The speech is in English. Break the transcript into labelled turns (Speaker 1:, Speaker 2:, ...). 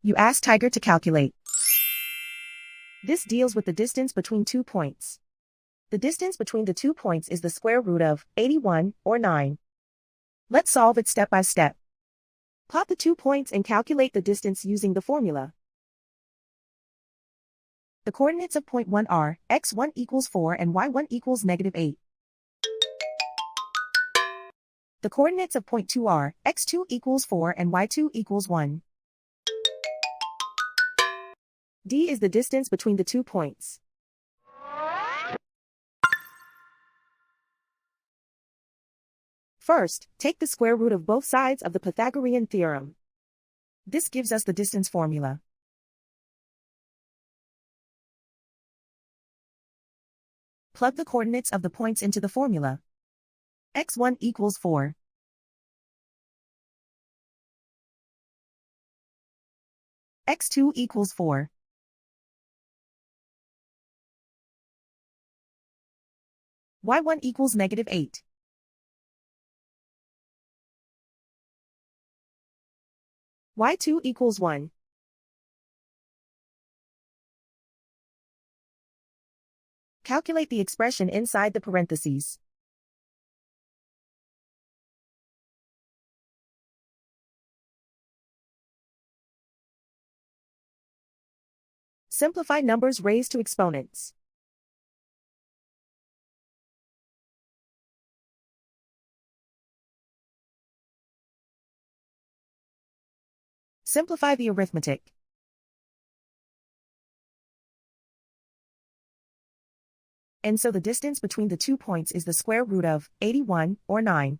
Speaker 1: You ask Tiger to calculate. This deals with the distance between 2 points. The distance between the 2 points is the square root of 81, or 9. Let's solve it step by step. Plot the 2 points and calculate the distance using the formula. The coordinates of point 1 are x1 equals 4 and y1 equals -8. The coordinates of point 2 are x2 equals 4 and y2 equals 1. D is the distance between the 2 points. First, take the square root of both sides of the Pythagorean theorem. This gives us the distance formula. Plug the coordinates of the points into the formula. x1 equals 4. x2 equals 4. y1 equals -8. y2 equals 1. Calculate the expression inside the parentheses. Simplify numbers raised to exponents. Simplify the arithmetic. And so the distance between the 2 points is the square root of 81, or 9.